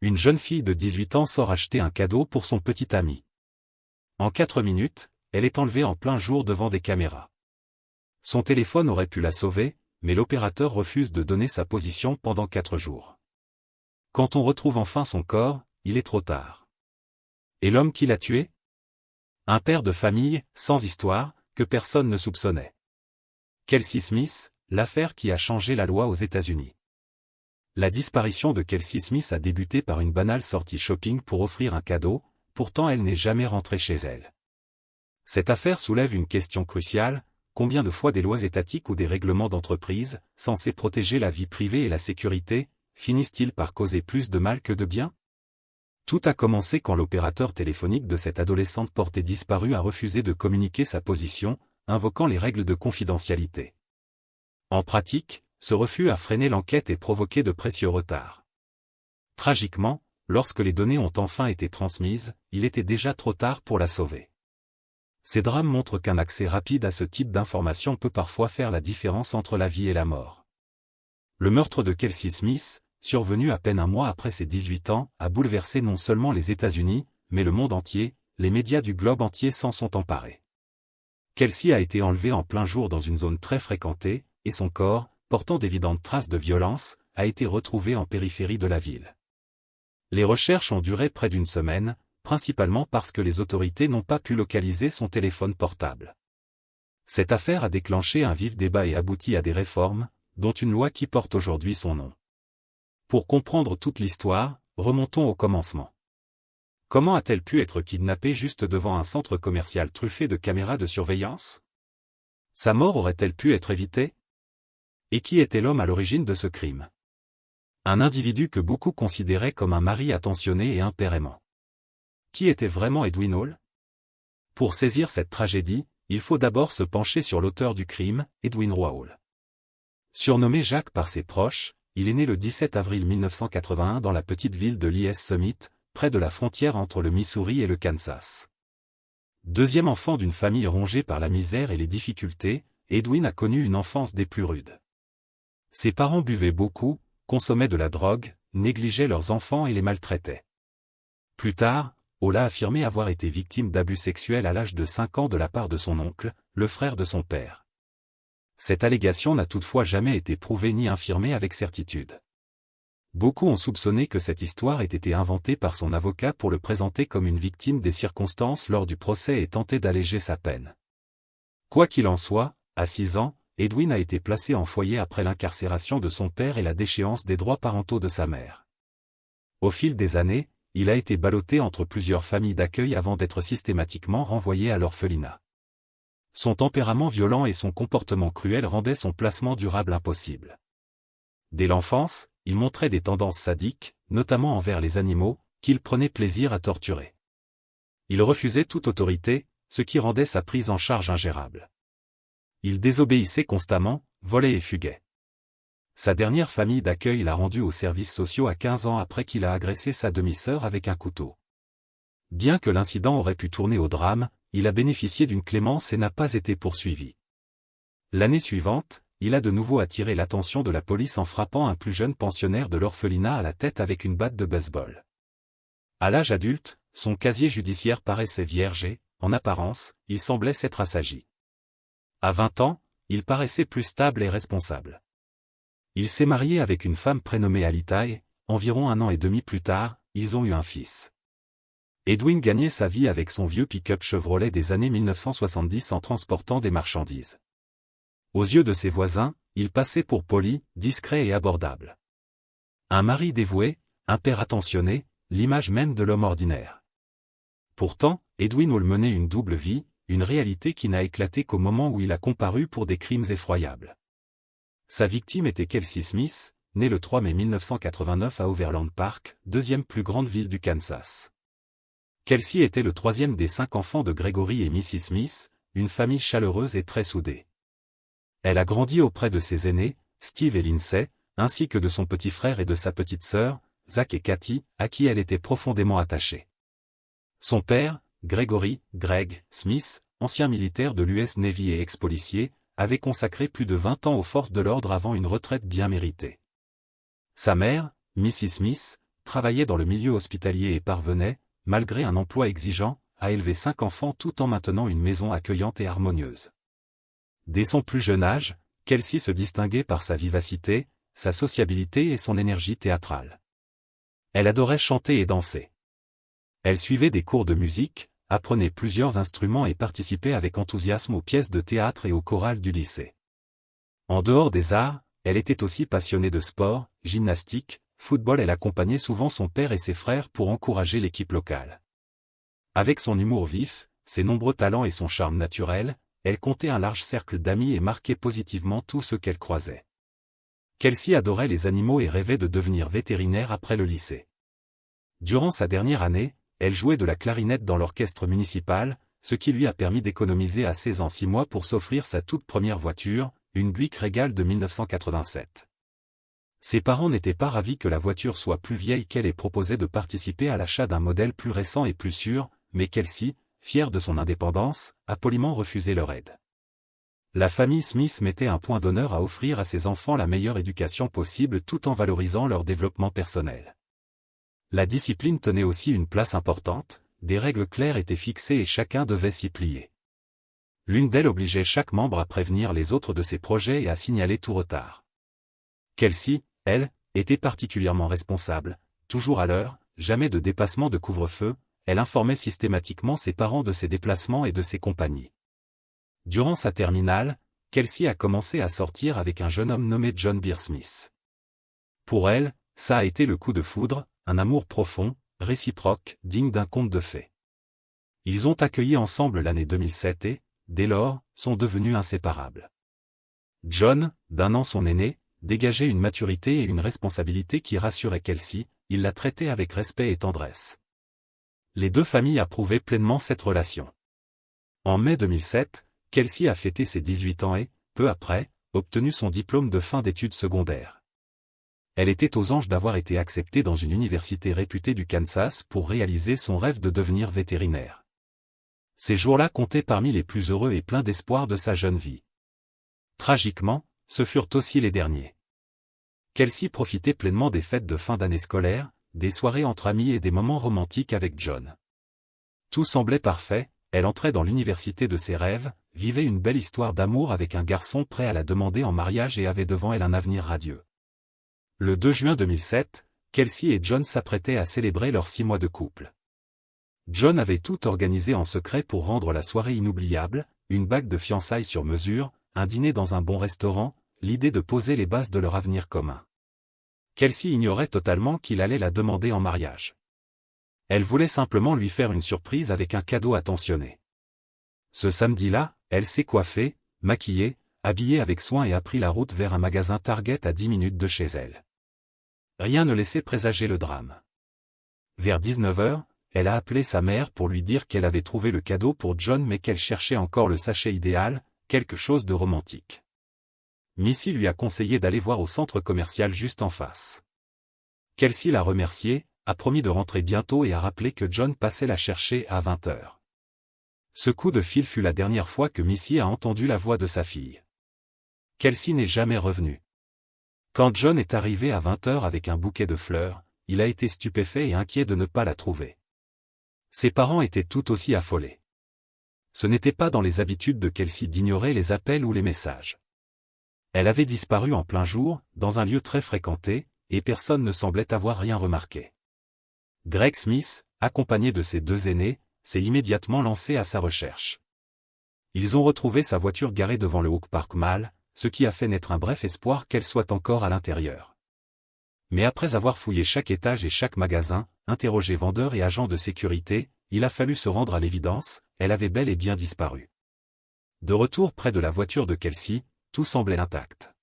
une jeune fille de 18 ans sort acheter un cadeau pour son petit ami. En 4 minutes, elle est enlevée en plein jour devant des caméras. Son téléphone aurait pu la sauver, mais l'opérateur refuse de donner sa position pendant 4 jours. Quand on retrouve enfin son corps, il est trop tard. Et l'homme qui l'a tué? Un père de famille, sans histoire, que personne ne soupçonnait. Kelsey Smith, l'affaire qui a changé la loi aux États-Unis. La disparition de Kelsey Smith a débuté par une banale sortie shopping pour offrir un cadeau, pourtant elle n'est jamais rentrée chez elle. Cette affaire soulève une question cruciale: combien de fois des lois étatiques ou des règlements d'entreprise, censés protéger la vie privée et la sécurité, finissent-ils par causer plus de mal que de bien? Tout a commencé quand l'opérateur téléphonique de cette adolescente portée disparue a refusé de communiquer sa position, invoquant les règles de confidentialité. En pratique, ce refus a freiné l'enquête et provoqué de précieux retards. Tragiquement, lorsque les données ont enfin été transmises, il était déjà trop tard pour la sauver. Ces drames montrent qu'un accès rapide à ce type d'informations peut parfois faire la différence entre la vie et la mort. Le meurtre de Kelsey Smith, survenu à peine un mois après ses 18 ans, a bouleversé non seulement les États-Unis, mais le monde entier. Les médias du globe entier s'en sont emparés. Kelsey a été enlevée en plein jour dans une zone très fréquentée, et son corps, portant d'évidentes traces de violence, a été retrouvé en périphérie de la ville. Les recherches ont duré près d'une semaine, principalement parce que les autorités n'ont pas pu localiser son téléphone portable. Cette affaire a déclenché un vif débat et abouti à des réformes, dont une loi qui porte aujourd'hui son nom. Pour comprendre toute l'histoire, remontons au commencement. Comment a-t-elle pu être kidnappée juste devant un centre commercial truffé de caméras de surveillance? Sa mort aurait-elle pu être évitée? Et qui était l'homme à l'origine de ce crime? Un individu que beaucoup considéraient comme un mari attentionné et un père aimant. Qui était vraiment Edwin Hall? Pour saisir cette tragédie, il faut d'abord se pencher sur l'auteur du crime, Edwin Roy Hall. Surnommé Jacques par ses proches, il est né le 17 avril 1981 dans la petite ville de Lee's Summit, près de la frontière entre le Missouri et le Kansas. Deuxième enfant d'une famille rongée par la misère et les difficultés, Edwin a connu une enfance des plus rudes. Ses parents buvaient beaucoup, consommaient de la drogue, négligeaient leurs enfants et les maltraitaient. Plus tard, Hall a affirmé avoir été victime d'abus sexuels à l'âge de 5 ans de la part de son oncle, le frère de son père. Cette allégation n'a toutefois jamais été prouvée ni infirmée avec certitude. Beaucoup ont soupçonné que cette histoire ait été inventée par son avocat pour le présenter comme une victime des circonstances lors du procès et tenter d'alléger sa peine. Quoi qu'il en soit, à 6 ans, Edwin a été placé en foyer après l'incarcération de son père et la déchéance des droits parentaux de sa mère. Au fil des années, il a été ballotté entre plusieurs familles d'accueil avant d'être systématiquement renvoyé à l'orphelinat. Son tempérament violent et son comportement cruel rendaient son placement durable impossible. Dès l'enfance, il montrait des tendances sadiques, notamment envers les animaux, qu'il prenait plaisir à torturer. Il refusait toute autorité, ce qui rendait sa prise en charge ingérable. Il désobéissait constamment, volait et fuguait. Sa dernière famille d'accueil l'a rendu aux services sociaux à 15 ans après qu'il a agressé sa demi-sœur avec un couteau. Bien que l'incident aurait pu tourner au drame, il a bénéficié d'une clémence et n'a pas été poursuivi. L'année suivante, il a de nouveau attiré l'attention de la police en frappant un plus jeune pensionnaire de l'orphelinat à la tête avec une batte de baseball. À l'âge adulte, son casier judiciaire paraissait vierge et, en apparence, il semblait s'être assagi. À 20 ans, il paraissait plus stable et responsable. Il s'est marié avec une femme prénommée Alita et, environ 1 an et demi plus tard, ils ont eu un fils. Edwin gagnait sa vie avec son vieux pick-up Chevrolet des années 1970 en transportant des marchandises. Aux yeux de ses voisins, il passait pour poli, discret et abordable. Un mari dévoué, un père attentionné, l'image même de l'homme ordinaire. Pourtant, Edwin Hall menait une double vie, une réalité qui n'a éclaté qu'au moment où il a comparu pour des crimes effroyables. Sa victime était Kelsey Smith, née le 3 mai 1989 à Overland Park, deuxième plus grande ville du Kansas. Kelsey était le troisième des 5 enfants de Gregory et Missy Smith, une famille chaleureuse et très soudée. Elle a grandi auprès de ses aînés, Steve et Lindsay, ainsi que de son petit frère et de sa petite sœur, Zach et Kathy, à qui elle était profondément attachée. Son père, Gregory, Greg, Smith, ancien militaire de l'US Navy et ex-policier, avait consacré plus de 20 ans aux forces de l'ordre avant une retraite bien méritée. Sa mère, Missy Smith, travaillait dans le milieu hospitalier et parvenait, malgré un emploi exigeant, à élever 5 enfants tout en maintenant une maison accueillante et harmonieuse. Dès son plus jeune âge, Kelsey se distinguait par sa vivacité, sa sociabilité et son énergie théâtrale. Elle adorait chanter et danser. Elle suivait des cours de musique, apprenait plusieurs instruments et participait avec enthousiasme aux pièces de théâtre et aux chorales du lycée. En dehors des arts, elle était aussi passionnée de sport, gymnastique, football. Elle accompagnait souvent son père et ses frères pour encourager l'équipe locale. Avec son humour vif, ses nombreux talents et son charme naturel, elle comptait un large cercle d'amis et marquait positivement tout ce qu'elle croisait. Kelsey adorait les animaux et rêvait de devenir vétérinaire après le lycée. Durant sa dernière année, elle jouait de la clarinette dans l'orchestre municipal, ce qui lui a permis d'économiser à 16 ans 6 mois pour s'offrir sa toute première voiture, une Buick Regal de 1987. Ses parents n'étaient pas ravis que la voiture soit plus vieille qu'elle et proposaient de participer à l'achat d'un modèle plus récent et plus sûr, mais Kelsey, fière de son indépendance, a poliment refusé leur aide. La famille Smith mettait un point d'honneur à offrir à ses enfants la meilleure éducation possible tout en valorisant leur développement personnel. La discipline tenait aussi une place importante, des règles claires étaient fixées et chacun devait s'y plier. L'une d'elles obligeait chaque membre à prévenir les autres de ses projets et à signaler tout retard. Kelsey, elle, était particulièrement responsable, toujours à l'heure, jamais de dépassement de couvre-feu, elle informait systématiquement ses parents de ses déplacements et de ses compagnies. Durant sa terminale, Kelsey a commencé à sortir avec un jeune homme nommé John Beer Smith. Pour elle, ça a été le coup de foudre, un amour profond, réciproque, digne d'un conte de fées. Ils ont accueilli ensemble l'année 2007 et, dès lors, sont devenus inséparables. John, d'1 an son aîné, dégageait une maturité et une responsabilité qui rassuraient Kelsey, il la traitait avec respect et tendresse. Les deux familles approuvaient pleinement cette relation. En mai 2007, Kelsey a fêté ses 18 ans et, peu après, obtenu son diplôme de fin d'études secondaires. Elle était aux anges d'avoir été acceptée dans une université réputée du Kansas pour réaliser son rêve de devenir vétérinaire. Ces jours-là comptaient parmi les plus heureux et pleins d'espoir de sa jeune vie. Tragiquement, ce furent aussi les derniers. Kelsey profitait pleinement des fêtes de fin d'année scolaire, des soirées entre amis et des moments romantiques avec John. Tout semblait parfait, elle entrait dans l'université de ses rêves, vivait une belle histoire d'amour avec un garçon prêt à la demander en mariage et avait devant elle un avenir radieux. Le 2 juin 2007, Kelsey et John s'apprêtaient à célébrer leurs 6 mois de couple. John avait tout organisé en secret pour rendre la soirée inoubliable, une bague de fiançailles sur mesure, un dîner dans un bon restaurant, l'idée de poser les bases de leur avenir commun. Kelsey ignorait totalement qu'il allait la demander en mariage. Elle voulait simplement lui faire une surprise avec un cadeau attentionné. Ce samedi-là, elle s'est coiffée, maquillée, habillée avec soin et a pris la route vers un magasin Target à 10 minutes de chez elle. Rien ne laissait présager le drame. Vers 19 h, elle a appelé sa mère pour lui dire qu'elle avait trouvé le cadeau pour John mais qu'elle cherchait encore le sachet idéal, quelque chose de romantique. Missy lui a conseillé d'aller voir au centre commercial juste en face. Kelsey l'a remercié, a promis de rentrer bientôt et a rappelé que John passait la chercher à 20 h. Ce coup de fil fut la dernière fois que Missy a entendu la voix de sa fille. Kelsey n'est jamais revenue. Quand John est arrivé à 20 h avec un bouquet de fleurs, il a été stupéfait et inquiet de ne pas la trouver. Ses parents étaient tout aussi affolés. Ce n'était pas dans les habitudes de Kelsey d'ignorer les appels ou les messages. Elle avait disparu en plein jour, dans un lieu très fréquenté, et personne ne semblait avoir rien remarqué. Greg Smith, accompagné de ses 2 aînés, s'est immédiatement lancé à sa recherche. Ils ont retrouvé sa voiture garée devant le Oak Park Mall, ce qui a fait naître un bref espoir qu'elle soit encore à l'intérieur. Mais après avoir fouillé chaque étage et chaque magasin, interrogé vendeurs et agents de sécurité, il a fallu se rendre à l'évidence, elle avait bel et bien disparu. De retour près de la voiture de Kelsey, tout semblait intact.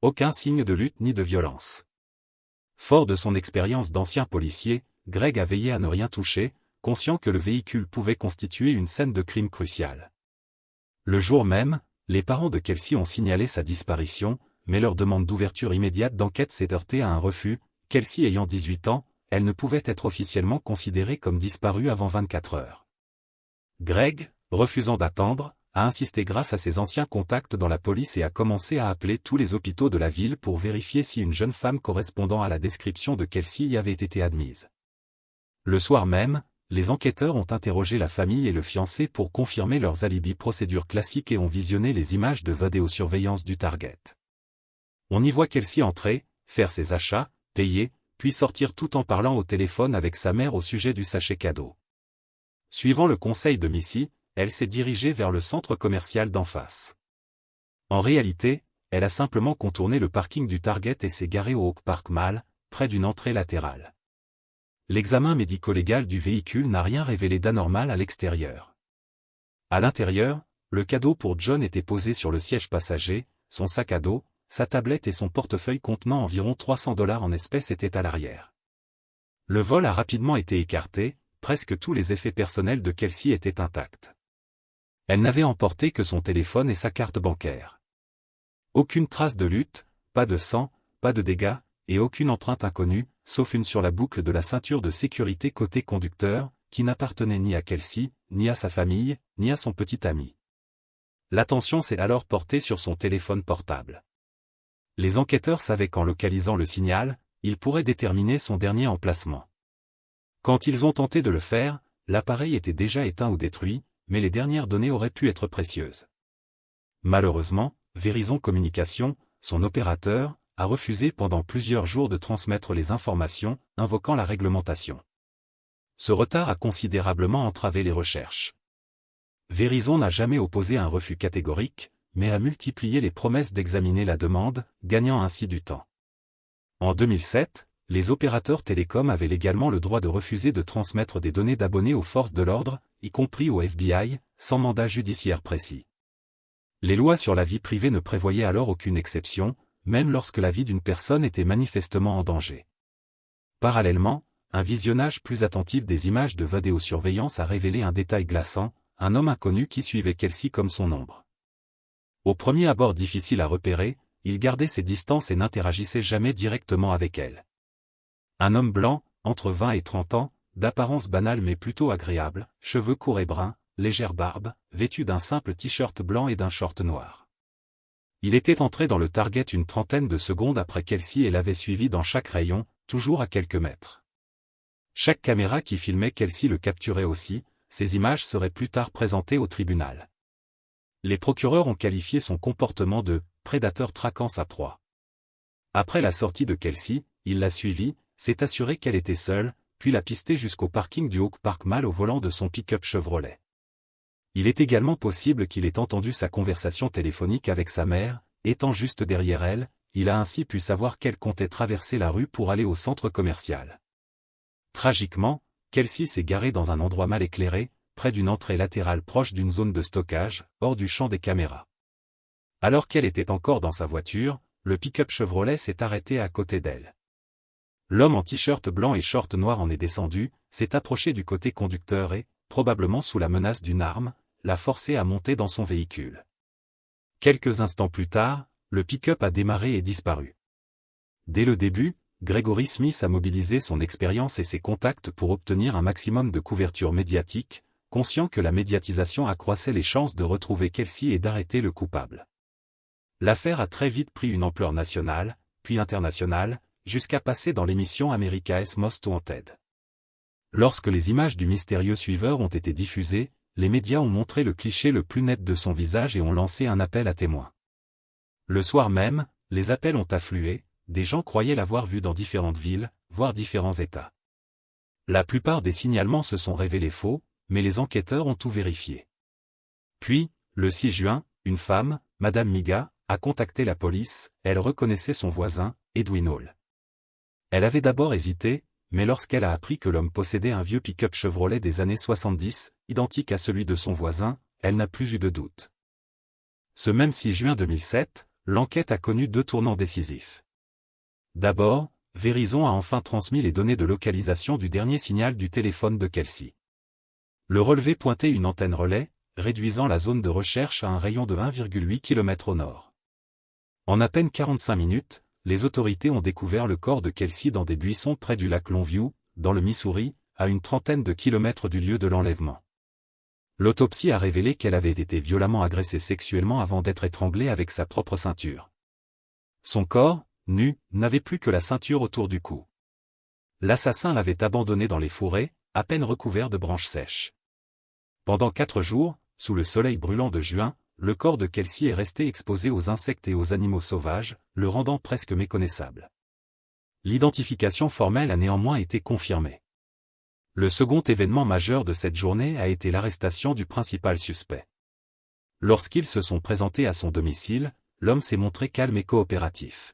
Aucun signe de lutte ni de violence. Fort de son expérience d'ancien policier, Greg a veillé à ne rien toucher, conscient que le véhicule pouvait constituer une scène de crime cruciale. Le jour même, les parents de Kelsey ont signalé sa disparition, mais leur demande d'ouverture immédiate d'enquête s'est heurtée à un refus. Kelsey ayant 18 ans, elle ne pouvait être officiellement considérée comme disparue avant 24 heures. Greg, refusant d'attendre, a insisté grâce à ses anciens contacts dans la police et a commencé à appeler tous les hôpitaux de la ville pour vérifier si une jeune femme correspondant à la description de Kelsey y avait été admise. Le soir même, les enquêteurs ont interrogé la famille et le fiancé pour confirmer leurs alibis, procédure classique, et ont visionné les images de vidéosurveillance du target. On y voit Kelsey entrer, faire ses achats, payer, puis sortir tout en parlant au téléphone avec sa mère au sujet du sachet cadeau. Suivant le conseil de Missy, elle s'est dirigée vers le centre commercial d'en face. En réalité, elle a simplement contourné le parking du Target et s'est garée au Oak Park Mall, près d'une entrée latérale. L'examen médico-légal du véhicule n'a rien révélé d'anormal à l'extérieur. À l'intérieur, le cadeau pour John était posé sur le siège passager, son sac à dos, sa tablette et son portefeuille contenant environ $300 en espèces étaient à l'arrière. Le vol a rapidement été écarté, presque tous les effets personnels de Kelsey étaient intacts. Elle n'avait emporté que son téléphone et sa carte bancaire. Aucune trace de lutte, pas de sang, pas de dégâts, et aucune empreinte inconnue, sauf une sur la boucle de la ceinture de sécurité côté conducteur, qui n'appartenait ni à Kelsey, ni à sa famille, ni à son petit ami. L'attention s'est alors portée sur son téléphone portable. Les enquêteurs savaient qu'en localisant le signal, ils pourraient déterminer son dernier emplacement. Quand ils ont tenté de le faire, l'appareil était déjà éteint ou détruit, mais les dernières données auraient pu être précieuses. Malheureusement, Verizon Communications, son opérateur, a refusé pendant plusieurs jours de transmettre les informations, invoquant la réglementation. Ce retard a considérablement entravé les recherches. Verizon n'a jamais opposé un refus catégorique, mais a multiplié les promesses d'examiner la demande, gagnant ainsi du temps. En 2007, les opérateurs télécoms avaient légalement le droit de refuser de transmettre des données d'abonnés aux forces de l'ordre, y compris au FBI, sans mandat judiciaire précis. Les lois sur la vie privée ne prévoyaient alors aucune exception, même lorsque la vie d'une personne était manifestement en danger. Parallèlement, un visionnage plus attentif des images de vidéosurveillance a révélé un détail glaçant, un homme inconnu qui suivait Kelsey comme son ombre. Au premier abord difficile à repérer, il gardait ses distances et n'interagissait jamais directement avec elle. Un homme blanc, entre 20 et 30 ans, d'apparence banale mais plutôt agréable, cheveux courts et bruns, légère barbe, vêtu d'un simple t-shirt blanc et d'un short noir. Il était entré dans le Target une trentaine de secondes après Kelsey et l'avait suivi dans chaque rayon, toujours à quelques mètres. Chaque caméra qui filmait Kelsey le capturait aussi, ces images seraient plus tard présentées au tribunal. Les procureurs ont qualifié son comportement de « prédateur traquant sa proie ». Après la sortie de Kelsey, il l'a suivie, s'est assuré qu'elle était seule, puis l'a pistée jusqu'au parking du Oak Park Mall au volant de son pick-up Chevrolet. Il est également possible qu'il ait entendu sa conversation téléphonique avec sa mère, étant juste derrière elle, il a ainsi pu savoir qu'elle comptait traverser la rue pour aller au centre commercial. Tragiquement, Kelsey s'est garée dans un endroit mal éclairé, près d'une entrée latérale proche d'une zone de stockage, hors du champ des caméras. Alors qu'elle était encore dans sa voiture, le pick-up Chevrolet s'est arrêté à côté d'elle. L'homme en t-shirt blanc et short noir en est descendu, s'est approché du côté conducteur et, probablement sous la menace d'une arme, l'a forcé à monter dans son véhicule. Quelques instants plus tard, le pick-up a démarré et disparu. Dès le début, Gregory Smith a mobilisé son expérience et ses contacts pour obtenir un maximum de couverture médiatique, conscient que la médiatisation accroissait les chances de retrouver Kelsey et d'arrêter le coupable. L'affaire a très vite pris une ampleur nationale, puis internationale, jusqu'à passer dans l'émission America's Most Wanted. Lorsque les images du mystérieux suiveur ont été diffusées, les médias ont montré le cliché le plus net de son visage et ont lancé un appel à témoins. Le soir même, les appels ont afflué, des gens croyaient l'avoir vu dans différentes villes, voire différents États. La plupart des signalements se sont révélés faux, mais les enquêteurs ont tout vérifié. Puis, le 6 juin, une femme, Madame Miga, a contacté la police, elle reconnaissait son voisin, Edwin Hall. Elle avait d'abord hésité, mais lorsqu'elle a appris que l'homme possédait un vieux pick-up Chevrolet des années 70, identique à celui de son voisin, elle n'a plus eu de doute. Ce même 6 juin 2007, l'enquête a connu deux tournants décisifs. D'abord, Verizon a enfin transmis les données de localisation du dernier signal du téléphone de Kelsey. Le relevé pointait une antenne relais, réduisant la zone de recherche à un rayon de 1,8 km au nord. En à peine 45 minutes, les autorités ont découvert le corps de Kelsey dans des buissons près du lac Longview, dans le Missouri, à une trentaine de kilomètres du lieu de l'enlèvement. L'autopsie a révélé qu'elle avait été violemment agressée sexuellement avant d'être étranglée avec sa propre ceinture. Son corps, nu, n'avait plus que la ceinture autour du cou. L'assassin l'avait abandonnée dans les fourrés, à peine recouvert de branches sèches. Pendant 4 jours, sous le soleil brûlant de juin, le corps de Kelsey est resté exposé aux insectes et aux animaux sauvages, le rendant presque méconnaissable. L'identification formelle a néanmoins été confirmée. Le second événement majeur de cette journée a été l'arrestation du principal suspect. Lorsqu'ils se sont présentés à son domicile, l'homme s'est montré calme et coopératif.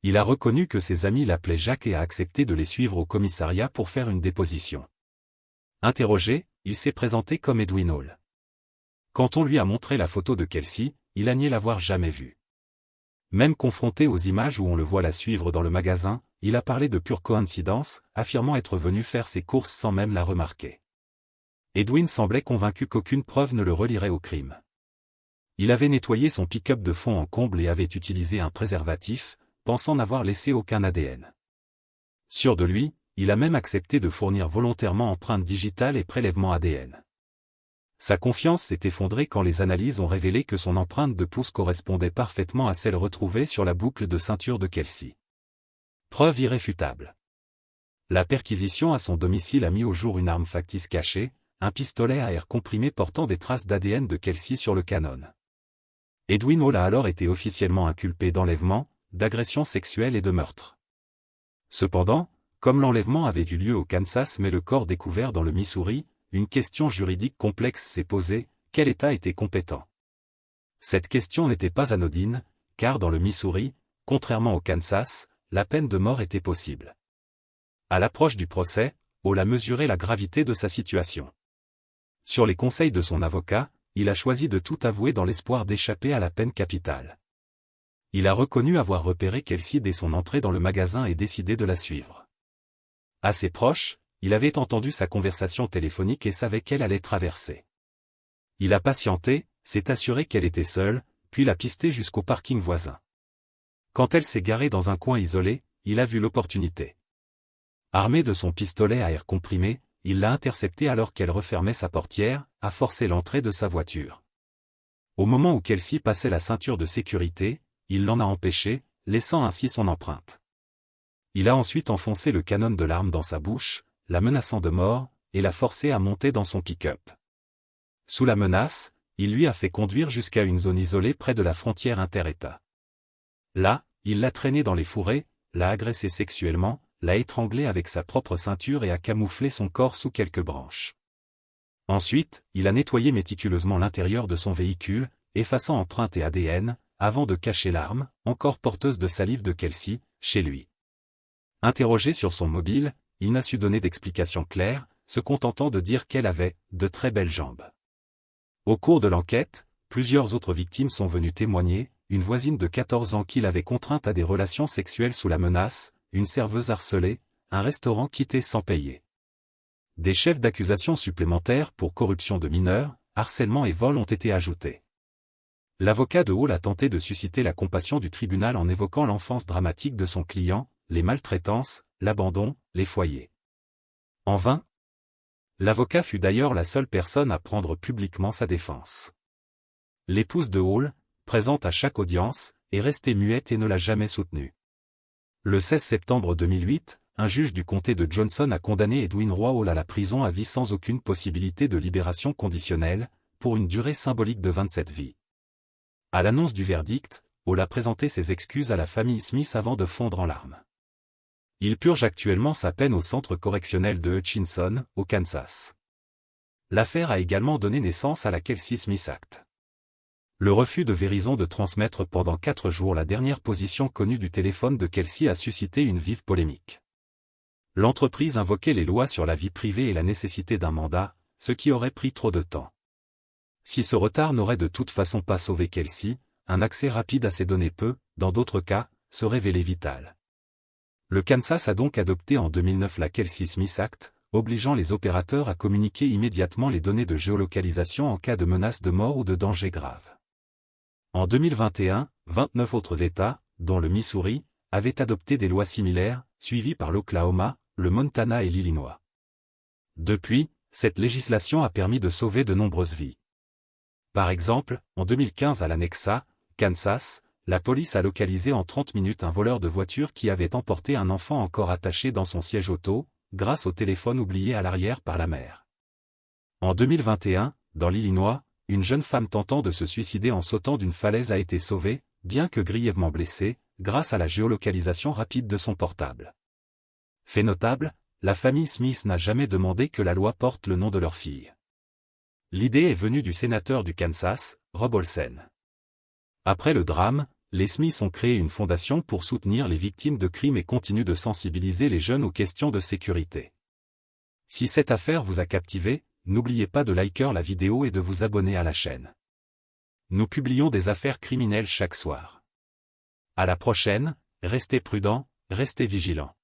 Il a reconnu que ses amis l'appelaient Jacques et a accepté de les suivre au commissariat pour faire une déposition. Interrogé, il s'est présenté comme Edwin Hall. Quand on lui a montré la photo de Kelsey, il a nié l'avoir jamais vue. Même confronté aux images où on le voit la suivre dans le magasin, il a parlé de pure coïncidence, affirmant être venu faire ses courses sans même la remarquer. Edwin semblait convaincu qu'aucune preuve ne le relierait au crime. Il avait nettoyé son pick-up de fond en comble et avait utilisé un préservatif, pensant n'avoir laissé aucun ADN. Sûr de lui, il a même accepté de fournir volontairement empreintes digitales et prélèvements ADN. Sa confiance s'est effondrée quand les analyses ont révélé que son empreinte de pouce correspondait parfaitement à celle retrouvée sur la boucle de ceinture de Kelsey. Preuve irréfutable. La perquisition à son domicile a mis au jour une arme factice cachée, un pistolet à air comprimé portant des traces d'ADN de Kelsey sur le canon. Edwin Hall a alors été officiellement inculpé d'enlèvement, d'agression sexuelle et de meurtre. Cependant, comme l'enlèvement avait eu lieu au Kansas mais le corps découvert dans le Missouri, une question juridique complexe s'est posée, quel État était compétent? Cette question n'était pas anodine, car dans le Missouri, contrairement au Kansas, la peine de mort était possible. À l'approche du procès, Hall a mesuré la gravité de sa situation. Sur les conseils de son avocat, il a choisi de tout avouer dans l'espoir d'échapper à la peine capitale. Il a reconnu avoir repéré Kelsey dès son entrée dans le magasin et décidé de la suivre. À ses proches, il avait entendu sa conversation téléphonique et savait qu'elle allait traverser. Il a patienté, s'est assuré qu'elle était seule, puis l'a pistée jusqu'au parking voisin. Quand elle s'est garée dans un coin isolé, il a vu l'opportunité. Armé de son pistolet à air comprimé, il l'a interceptée alors qu'elle refermait sa portière, a forcé l'entrée de sa voiture. Au moment où Kelsey passait la ceinture de sécurité, il l'en a empêché, laissant ainsi son empreinte. Il a ensuite enfoncé le canon de l'arme dans sa bouche, la menaçant de mort, et l'a forcé à monter dans son pick-up. Sous la menace, il lui a fait conduire jusqu'à une zone isolée près de la frontière inter-État. Là, il l'a traîné dans les fourrés, l'a agressé sexuellement, l'a étranglé avec sa propre ceinture et a camouflé son corps sous quelques branches. Ensuite, il a nettoyé méticuleusement l'intérieur de son véhicule, effaçant empreintes et ADN, avant de cacher l'arme, encore porteuse de salive de Kelsey, chez lui. Interrogé sur son mobile, il n'a su donner d'explications claires, se contentant de dire qu'elle avait « de très belles jambes ». Au cours de l'enquête, plusieurs autres victimes sont venues témoigner, une voisine de 14 ans qui l'avait contrainte à des relations sexuelles sous la menace, une serveuse harcelée, un restaurant quitté sans payer. Des chefs d'accusation supplémentaires pour corruption de mineurs, harcèlement et vol ont été ajoutés. L'avocat de Hall a tenté de susciter la compassion du tribunal en évoquant l'enfance dramatique de son client, les maltraitances, l'abandon, les foyers. En vain. L'avocat fut d'ailleurs la seule personne à prendre publiquement sa défense. L'épouse de Hall, présente à chaque audience, est restée muette et ne l'a jamais soutenu. Le 16 septembre 2008, un juge du comté de Johnson a condamné Edwin Roy Hall à la prison à vie sans aucune possibilité de libération conditionnelle, pour une durée symbolique de 27 vies. À l'annonce du verdict, Hall a présenté ses excuses à la famille Smith avant de fondre en larmes. Il purge actuellement sa peine au centre correctionnel de Hutchinson, au Kansas. L'affaire a également donné naissance à la Kelsey Smith Act. Le refus de Verizon de transmettre pendant 4 jours la dernière position connue du téléphone de Kelsey a suscité une vive polémique. L'entreprise invoquait les lois sur la vie privée et la nécessité d'un mandat, ce qui aurait pris trop de temps. Si ce retard n'aurait de toute façon pas sauvé Kelsey, un accès rapide à ces données peut, dans d'autres cas, se révéler vital. Le Kansas a donc adopté en 2009 la Kelsey Smith Act, obligeant les opérateurs à communiquer immédiatement les données de géolocalisation en cas de menace de mort ou de danger grave. En 2021, 29 autres États, dont le Missouri, avaient adopté des lois similaires, suivies par l'Oklahoma, le Montana et l'Illinois. Depuis, Cette législation a permis de sauver de nombreuses vies. Par exemple, en 2015 à l'Anexa, Kansas, la police a localisé en 30 minutes un voleur de voiture qui avait emporté un enfant encore attaché dans son siège auto, grâce au téléphone oublié à l'arrière par la mère. En 2021, dans l'Illinois, une jeune femme tentant de se suicider en sautant d'une falaise a été sauvée, bien que grièvement blessée, grâce à la géolocalisation rapide de son portable. Fait notable, la famille Smith n'a jamais demandé que la loi porte le nom de leur fille. L'idée est venue du sénateur du Kansas, Rob Olsen. Après le drame, les Smiths ont créé une fondation pour soutenir les victimes de crimes et continuent de sensibiliser les jeunes aux questions de sécurité. Si cette affaire vous a captivé, n'oubliez pas de liker la vidéo et de vous abonner à la chaîne. Nous publions des affaires criminelles chaque soir. À la prochaine, restez prudents, restez vigilants.